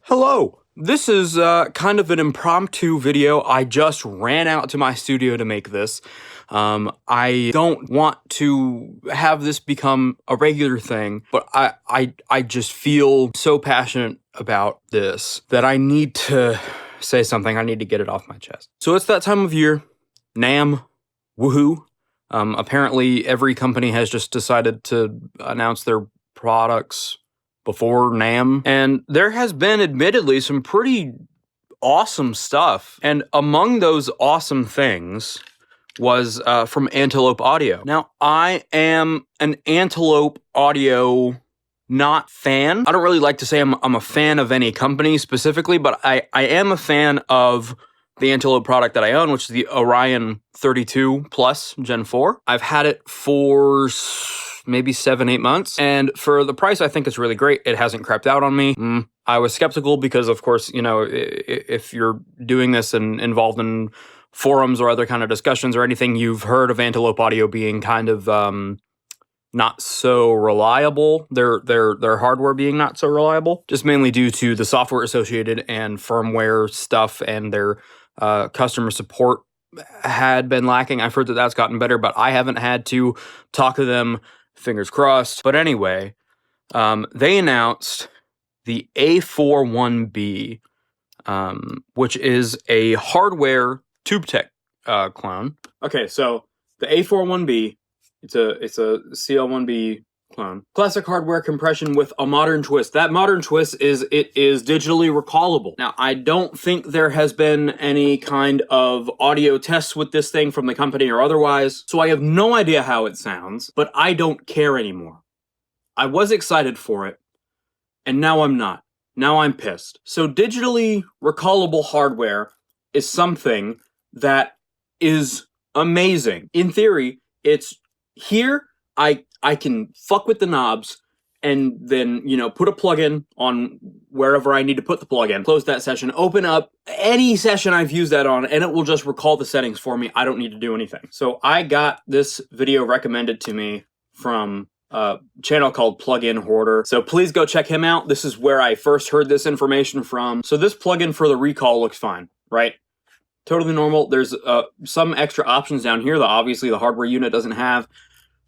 Hello! This is kind of an impromptu video. I just ran out to my studio to make this. I don't want to have this become a regular thing, but I just feel so passionate about this that I need to say something. I need to get it off my chest. So it's that time of year. NAMM. Woohoo. Apparently every company has just decided to announce their products before NAMM, and there has been admittedly some pretty awesome stuff, and among those awesome things was from Antelope Audio. Now, I am an Antelope Audio not fan. I don't really like to say I'm a fan of any company specifically, but I am a fan of the Antelope product that I own, which is the Orion 32 Plus Gen 4. I've had it for maybe 7-8 months, and for the price, I think it's really great. It hasn't crapped out on me. I was skeptical because, of course, you know, if you're doing this and involved in forums or other kind of discussions or anything, you've heard of Antelope Audio being kind of not so reliable. Their hardware being not so reliable, just mainly due to the software associated and firmware stuff, and their customer support had been lacking. I've heard that that's gotten better, but I haven't had to talk to them. Fingers crossed. But anyway, they announced the A4-1B, which is a hardware TubeTech clone. Okay, so the A4-1B, it's a CL1B clone. Classic hardware compression with a modern twist. That modern twist is it is digitally recallable. Now, I don't think there has been any kind of audio tests with this thing from the company or otherwise, so I have no idea how it sounds, but I don't care anymore. I was excited for it, and now I'm not. Now I'm pissed. So digitally recallable hardware is something that is amazing. In theory, it's here. I can fuck with the knobs and then, you know, put a plugin on wherever I need to put the plugin, close that session, open up any session I've used that on, and it will just recall the settings for me. I don't need to do anything. So I got this video recommended to me from a channel called Plugin Hoarder. So please go check him out. This is where I first heard this information from. So this plugin for the recall looks fine, right? Totally normal. There's some extra options down here that obviously the hardware unit doesn't have.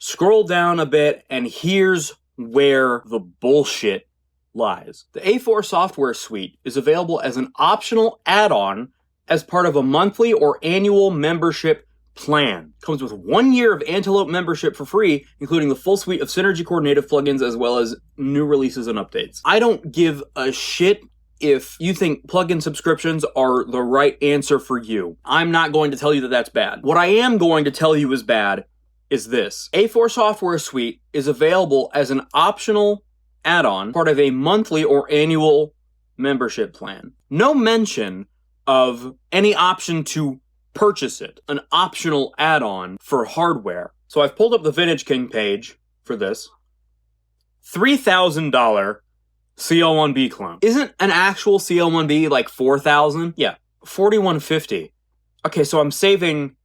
Scroll down a bit, and here's where the bullshit lies. The A4 software suite is available as an optional add-on as part of a monthly or annual membership plan. Comes with 1 year of Antelope membership for free, including the full suite of Synergy Core native plugins as well as new releases and updates. I don't give a shit if you think plugin subscriptions are the right answer for you. I'm not going to tell you that that's bad. What I am going to tell you is bad is this. A4 software suite is available as an optional add-on, part of a monthly or annual membership plan. No mention of any option to purchase it, an optional add-on for hardware. So I've pulled up the Vintage King page for this. $3,000 CL1B clone. Isn't an actual CL1B like $4,000? Yeah, $4,150. Okay, so I'm saving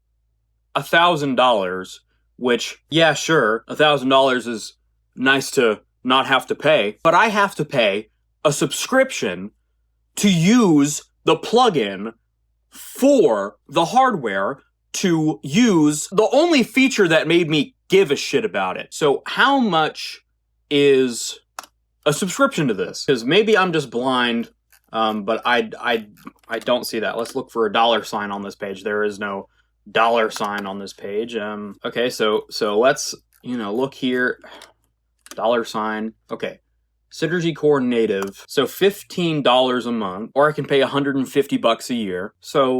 $1,000, which, yeah, sure, $1,000 is nice to not have to pay, but I have to pay a subscription to use the plugin for the hardware to use the only feature that made me give a shit about it. So how much is a subscription to this? Because maybe I'm just blind, but I don't see that. Let's look for a $ on this page. There is no $ on this page. Okay, so let's, you know, look here. $. Okay. Synergy Core native. So $15 a month, or I can pay $150 a year. So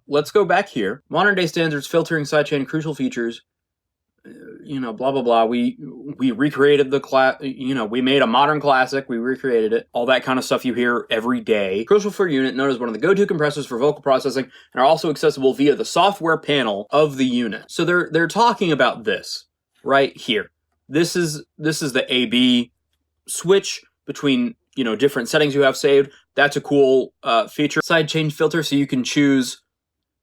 let's go back here. Modern day standards, filtering, sidechain, crucial features. You know, blah blah blah. We recreated the class. You know, we made a modern classic. We recreated it. All that kind of stuff you hear every day. Crucial for unit, known as one of the go-to compressors for vocal processing, and are also accessible via the software panel of the unit. So they're talking about this right here. This is the AB switch between, you know, different settings you have saved. That's a cool feature. Sidechain filter, so you can choose.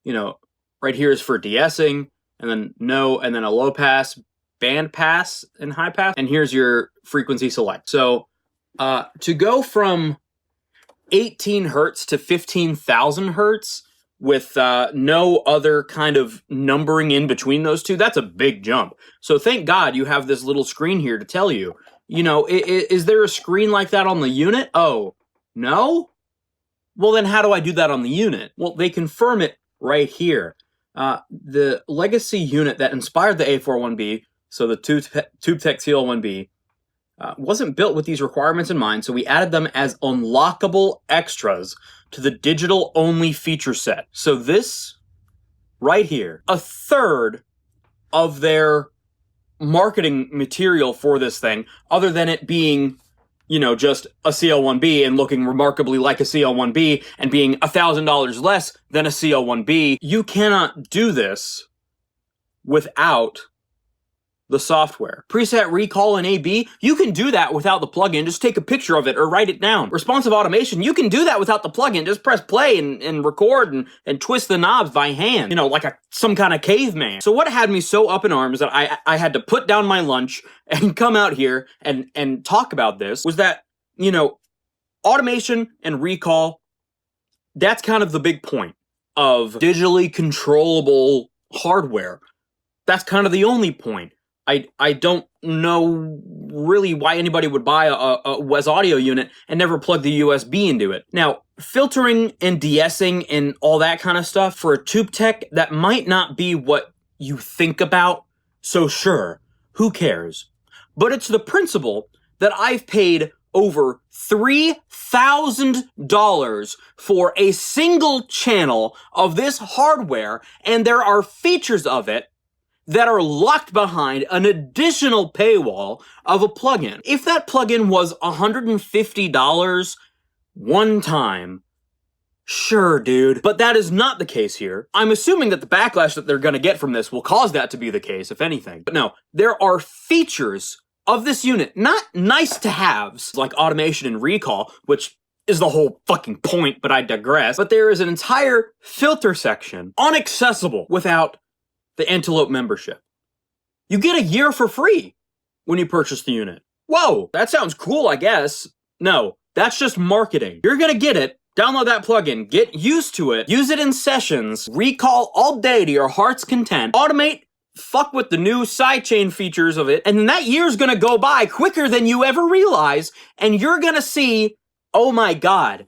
You know, right here is for de-essing. And then no, and then a low pass, band pass, and high pass. And here's your frequency select. So to go from 18 hertz to 15,000 hertz with no other kind of numbering in between those two, that's a big jump. So thank God you have this little screen here to tell you, you know, is there a screen like that on the unit? Oh, no? Well, then how do I do that on the unit? Well, they confirm it right here. The legacy unit that inspired the A4-1B, so the TubeTech CL1B, wasn't built with these requirements in mind, so we added them as unlockable extras to the digital-only feature set. So this, right here, a third of their marketing material for this thing, other than it being, you know, just a CL1B and looking remarkably like a CL1B and being $1,000 less than a CL1B, you cannot do this without the software. Preset recall in AB, you can do that without the plugin. Just take a picture of it or write it down. Responsive automation, you can do that without the plugin. Just press play and record and twist the knobs by hand, you know, like some kind of caveman. So what had me so up in arms that I had to put down my lunch and come out here and talk about this was that, you know, automation and recall, that's kind of the big point of digitally controllable hardware. That's kind of the only point. I don't know really why anybody would buy a WES audio unit and never plug the USB into it. Now, filtering and de-essing and all that kind of stuff for a TubeTech, that might not be what you think about, so sure, who cares? But it's the principle that I've paid over $3,000 for a single channel of this hardware, and there are features of it that are locked behind an additional paywall of a plugin. If that plugin was $150 one time, sure, dude. But that is not the case here. I'm assuming that the backlash that they're gonna get from this will cause that to be the case, if anything. But no, there are features of this unit, not nice to haves, like automation and recall, which is the whole fucking point, but I digress. But there is an entire filter section unaccessible without the Antelope membership. You get a year for free when you purchase the unit. Whoa, that sounds cool, I guess. No, that's just marketing. You're gonna get it, download that plugin, get used to it, use it in sessions, recall all day to your heart's content, automate, fuck with the new sidechain features of it, and then that year's gonna go by quicker than you ever realize, and you're gonna see, oh my god,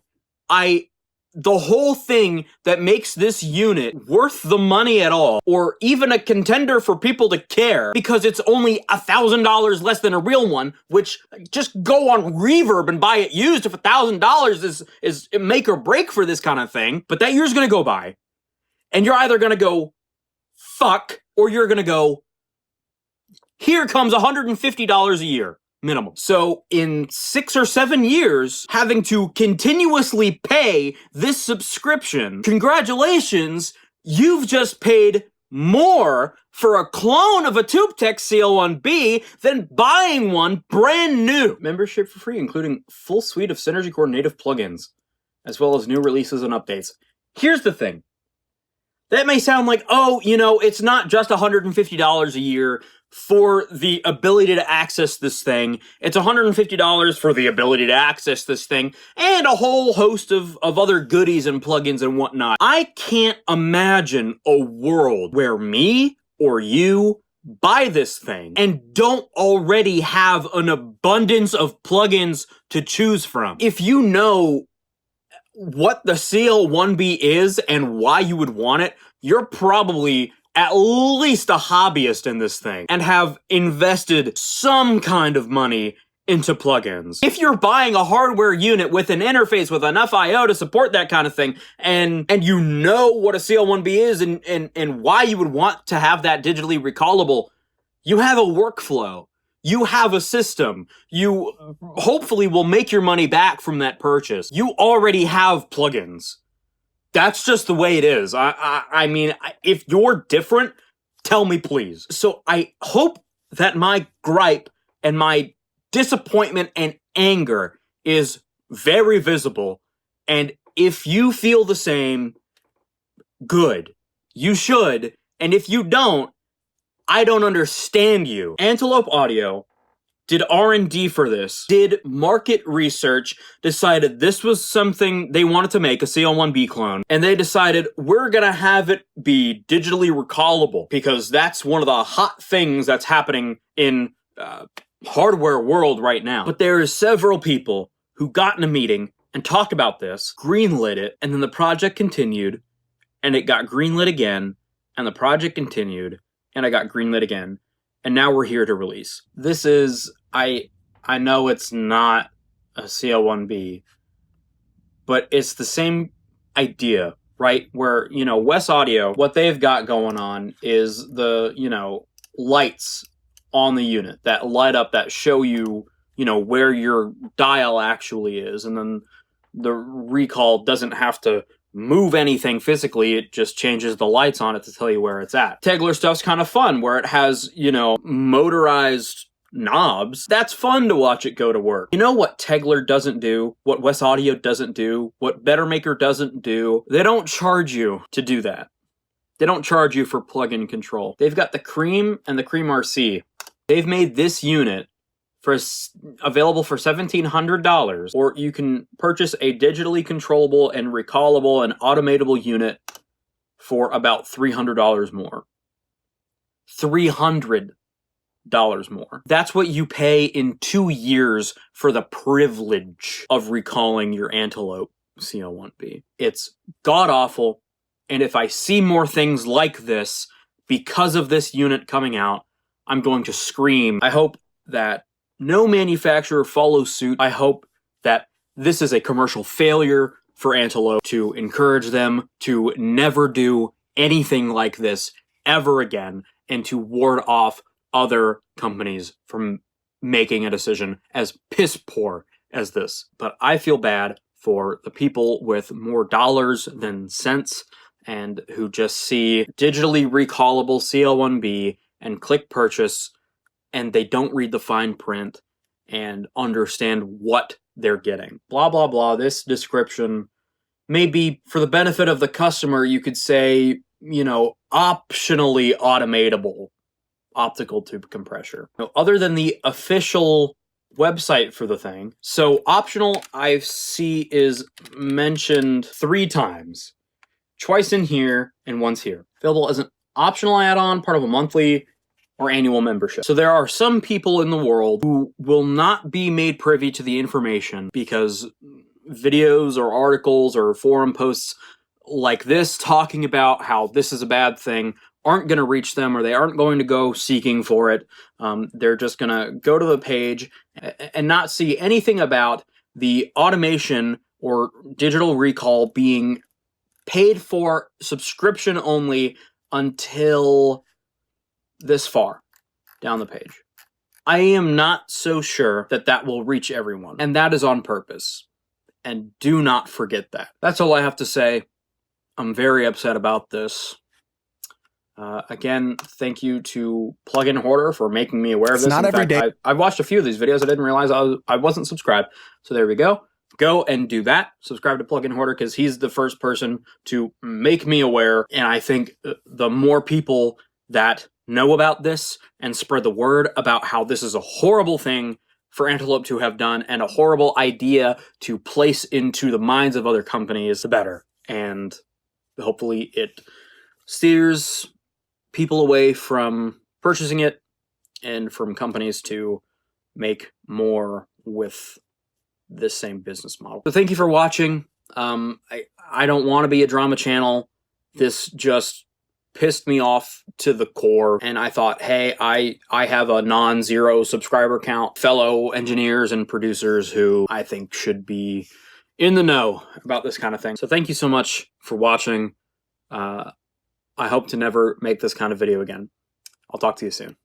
the whole thing that makes this unit worth the money at all, or even a contender for people to care, because it's only $1,000 less than a real one, which just go on Reverb and buy it used if $1,000 is make or break for this kind of thing. But that year's gonna go by, and you're either gonna go, fuck, or you're gonna go, here comes $150 a year. Minimum. So in 6 or 7 years, having to continuously pay this subscription, congratulations, you've just paid more for a clone of a TubeTech CL1B than buying one brand new. Membership for free, including full suite of Synergy Core native plugins, as well as new releases and updates. Here's the thing. That may sound like, oh, you know, it's not just $150 a year for the ability to access this thing. It's $150 for the ability to access this thing and a whole host of other goodies and plugins and whatnot. I can't imagine a world where me or you buy this thing and don't already have an abundance of plugins to choose from. If you know what the CL1B is and why you would want it, you're probably at least a hobbyist in this thing and have invested some kind of money into plugins. If you're buying a hardware unit with an interface with enough I/O to support that kind of thing, and you know what a CL1B is and why you would want to have that digitally recallable, you have a workflow. You have a system. You hopefully will make your money back from that purchase. You already have plugins. That's just the way it is. I mean, if you're different, tell me please. So I hope that my gripe and my disappointment and anger is very visible. And if you feel the same, good. You should. And if you don't, I don't understand you. Antelope Audio did R&D for this, did market research, decided this was something they wanted to make, a A4-1B clone, and they decided we're gonna have it be digitally recallable because that's one of the hot things that's happening in hardware world right now. But there are several people who got in a meeting and talked about this, greenlit it, and then the project continued, and it got greenlit again, and the project continued, and I got greenlit again. And now we're here to release. This is, I know it's not a A4-1B, but it's the same idea, right? Where, you know, Wes Audio, what they've got going on is the, you know, lights on the unit that light up, that show you, you know, where your dial actually is. And then the recall doesn't have to move anything physically, it just changes the lights on it to tell you where it's at. Tegler stuff's kind of fun, where it has, you know, motorized knobs. That's fun to watch it go to work. You know what Tegler doesn't do, what Wes Audio doesn't do, what Bettermaker doesn't do? They don't charge you to do that. They don't charge you for plug-in control. They've got the Cream and the Cream RC. They've made this unit available for $1,700, or you can purchase a digitally controllable and recallable and automatable unit for about $300 more. $300 more. That's what you pay in 2 years for the privilege of recalling your Antelope A4-1B. It's god-awful, and if I see more things like this because of this unit coming out, I'm going to scream. I hope that no manufacturer follows suit. I hope that this is a commercial failure for Antelope to encourage them to never do anything like this ever again, and to ward off other companies from making a decision as piss poor as this. But I feel bad for the people with more dollars than cents and who just see digitally recallable A4-1B and click purchase, and they don't read the fine print and understand what they're getting. Blah, blah, blah. This description may be for the benefit of the customer. You could say, you know, optionally automatable optical tube compressor. Now, other than the official website for the thing, so optional I see is mentioned 3 times. Twice in here and once here. Available as an optional add-on, part of a monthly or annual membership. So there are some people in the world who will not be made privy to the information because videos or articles or forum posts like this talking about how this is a bad thing aren't going to reach them, or they aren't going to go seeking for it. They're just going to go to the page and not see anything about the automation or digital recall being paid for subscription only until this far down the page. I am not so sure that that will reach everyone, and that is on purpose. And do not forget that. That's all I have to say. I'm very upset about this. Again, thank you to Plugin Hoarder for making me aware of this. Not every day. I watched a few of these videos. I didn't realize I wasn't subscribed. So there we go. Go and do that. Subscribe to Plugin Hoarder because he's the first person to make me aware. And I think the more people that know about this and spread the word about how this is a horrible thing for Antelope to have done and a horrible idea to place into the minds of other companies, the better. And hopefully it steers people away from purchasing it and from companies to make more with this same business model. So thank you for watching. I don't want to be a drama channel. This just pissed me off to the core, and I thought, hey, I have a non-zero subscriber count, fellow engineers and producers who I think should be in the know about this kind of thing. So thank you so much for watching. I hope to never make this kind of video again. I'll talk to you soon.